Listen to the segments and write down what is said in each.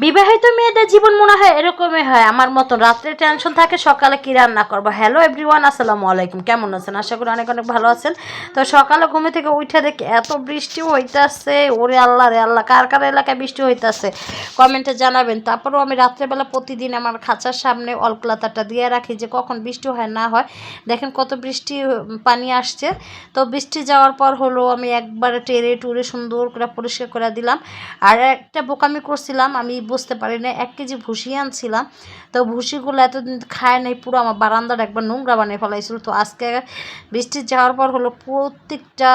বিবাহিত মেয়েদের জীবন মনে হয় এরকমই হয় আমার মতো, রাত্রে টেনশন থাকে সকালে কি রান্না করবো। হ্যালো এভরিওয়ান, আসসালামু আলাইকুম, কেমন আছেন? আশা করি অনেক অনেক ভালো আছেন। তো সকালে ঘুমে থেকে উঠে দেখি এত বৃষ্টি হইতাছে, ওরে আল্লাহ রে আল্লাহ, কার কার এলাকায় বৃষ্টি হইতাছে কমেন্টে জানাবেন। তারপরেও আমি রাত্রেবেলা প্রতিদিন আমার খাঁচার সামনে অলক্লাতাটা দিয়ে রাখি যে কখন বৃষ্টি হয় না হয়। দেখেন কত বৃষ্টি পানি আসছে। তো বৃষ্টি যাওয়ার পর হলো আমি একবারে টেরে টুরে সুন্দর করে পরিষ্কার করে দিলাম। আর একটা বোকামি করছিলাম, আমি বুঝতে পারি না, 1 কেজি ভুসি আনছিলাম। তো ভুসিগুলো এতদিন খায় নাই, পুরো আমার বারান্দাটা একবার নোংরা বানিয়ে ফেলাইছিল। তো আজকে বৃষ্টি যাওয়ার পর হলো প্রত্যেকটা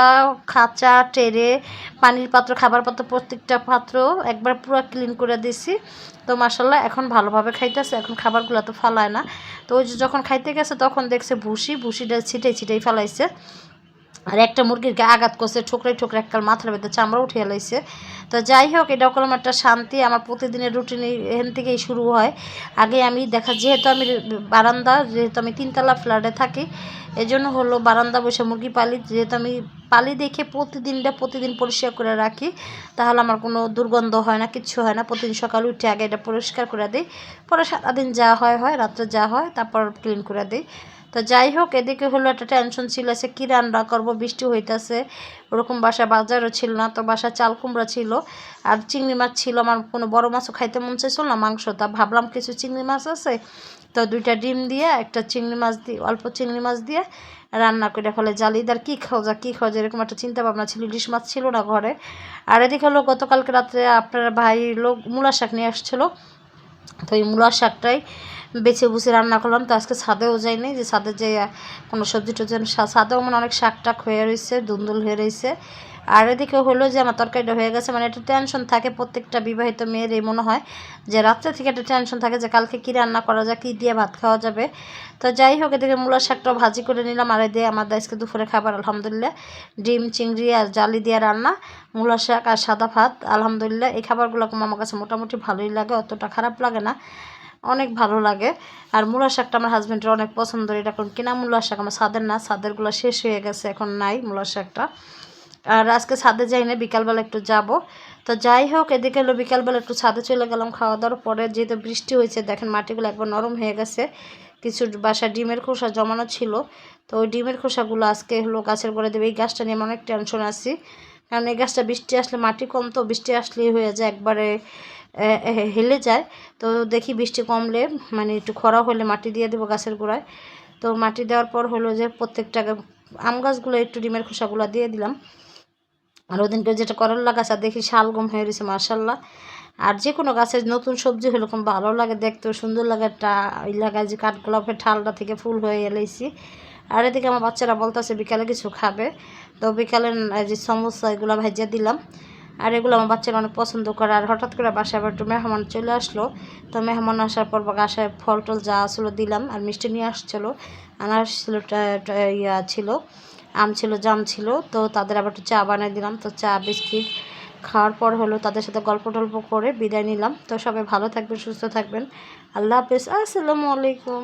খাঁচা টেরে পানির পাত্র খাবার পাত্র প্রত্যেকটা পাত্র একবার পুরো ক্লিন করে দিছি। তো মাশাল্লাহ এখন ভালোভাবে খাইতেছে, এখন খাবারগুলো তো ফালায় না। তো ওই যে যখন খাইতে গেছে তখন দেখছে ভুসিটা ছিটাই ফেলাইছে। আর একটা মুরগির আঘাত করছে, ঠোকরাই এককাল মাথার ভেতরে চামড়া উঠিয়ে লাইছে। তো যাই হোক, এটা করলাম একটা শান্তি। আমার প্রতিদিনের রুটিন এখান থেকেই শুরু হয়। আগে আমি যেহেতু আমি বারান্দা, যেহেতু আমি 3তলা ফ্ল্যাটে থাকি, এই জন্য হলো বারান্দা বসে মুরগি পালি। যেহেতু আমি পালি দেখে প্রতিদিন পরিষ্কার করে রাখি, তাহলে আমার কোনো দুর্গন্ধ হয় না, কিচ্ছু হয় না। প্রতিদিন সকালে উঠে আগে এটা পরিষ্কার করে দিই, পরে সারাদিন যা হয় রাত্রে যা হয় তারপর ক্লিন করে দিই। তো যাই হোক, এদিকে হলো একটা টেনশন ছিল, সে কী রান্না করবো, বৃষ্টি হইতেছে, ওরকম বাজারও ছিল না। তো বাসায় চাল কুমড়া ছিল আর চিংড়ি মাছ ছিল। আমার কোনো বড় মাছও খাইতে মন চাইছিল না, মাংস। তা ভাবলাম কিছু চিংড়ি মাছ আছে, তো 2টা ডিম দিয়ে একটা চিংড়ি মাছ দিয়ে, অল্প চিংড়ি মাছ দিয়ে রান্না করে ফেলে জালিদার কী খাওয়া যায় এরকম একটা চিন্তা ভাবনা ছিল। ইলিশ মাছ ছিল না ঘরে। আর এদিকে হলো গতকালকে রাত্রে আপনার ভাই লোক মূলা শাক নিয়ে আসছিলো, তো এই মূলা শাকটাই বেছে বুছে রান্না করলাম। তো আজকে ছাদেও যাইনি, যে ছাদে যে কোনো সবজি টবজি, ছাদেও মানে অনেক শাক টাক হয়ে রয়েছে, দুন্দুল হয়ে রয়েছে। আর এদিকে হলো যে আমার তরকারিটা হয়ে গেছে। মানে একটা টেনশন থাকে প্রত্যেকটা বিবাহিত মেয়ের, এই মনে হয় যে রাত্রে থেকে একটা টেনশন থাকে যে কালকে কী রান্না করা যায়, কী দিয়ে ভাত খাওয়া যাবে। তো যাই হোক, এদিকে মূলা শাকটাও ভাজি করে নিলাম। আর এদিকে আমাদের আজকে দুপুরে খাবার আলহামদুলিল্লাহ ডিম চিংড়ি আর জালি দিয়ে রান্না, মূলা শাক আর সাদা ভাত। আলহামদুলিল্লাহ এই খাবারগুলো আমার কাছে মোটামুটি ভালোই লাগে, অতটা খারাপ লাগে না, অনেক ভালো লাগে। আর মূলা শাকটা আমার হাজব্যান্ডের অনেক পছন্দ। এটা কারণ কিনা মূলা শাক, আমার ছাদের না, ছাদেরগুলো শেষ হয়ে গেছে, এখন নাই মূলা শাকটা। আর আজকে ছাদে যাই না, বিকালবেলা একটু যাব। তো যাই হোক, এদিকে হলো বিকালবেলা একটু ছাদে চলে গেলাম খাওয়া দাওয়ার পরে। যেহেতু বৃষ্টি হয়েছে, দেখেন মাটিগুলো একবার নরম হয়ে গেছে। কিছু বাসায় ডিমের খোসা জমানো ছিল, তো ওই ডিমের খোসাগুলো আজকে হলো গাছের গোড়ায় দেবে। এই গাছটা নিয়ে আমি অনেক টেনশন আছি, কারণ এই গাছটা বৃষ্টি আসলে মাটি কম, তো বৃষ্টি আসলেই হয়ে যায় একবারে হেলে যায়। তো দেখি বৃষ্টি কমলে, মানে একটু খরা হলে মাটি দিয়ে দেবো গাছের গোড়ায়। তো মাটি দেওয়ার পর হলো যে প্রত্যেকটা আম গাছগুলো একটু ডিমের খোসাগুলো দিয়ে দিলাম। আর ওদিনকে যেটা করলা গাছ, আর দেখি শালগম হয়ে রয়েছে মার্শাল্লাহ। আর যে কোনো গাছের নতুন সবজি হলে খুব ভালো লাগে, দেখতেও সুন্দর লাগে। একটা ওই লাগায় যে কাঠগোলাপের ঠালটা থেকে ফুল হয়ে এলাইছি। আর এদিকে আমার বাচ্চারা বলতেছে বিকালে কিছু খাবে, তো বিকালে যে সমোসা এগুলো ভাজিয়ে দিলাম। আর এগুলো আমার বাচ্চারা অনেক পছন্দ করে। আর হঠাৎ করে বাসায় আবার একটু মেহমান চলে আসলো, তো মেহমান আসার পর বাসায় ফল টল যা আসলো দিলাম। আর মিষ্টি নিয়ে আসছিলো, আনারস ছিল, ইয়া ছিল, আম ছিল, জাম ছিল। তো তাদের আবার একটু চা বানিয়ে দিলাম। তো চা বিস্কিট খাওয়ার পর হলো তাদের সাথে গল্প টল্প করে বিদায় নিলাম। তো সবাই ভালো থাকবেন, সুস্থ থাকবেন, আল্লাহ হাফেজ, আসসালামু আলাইকুম।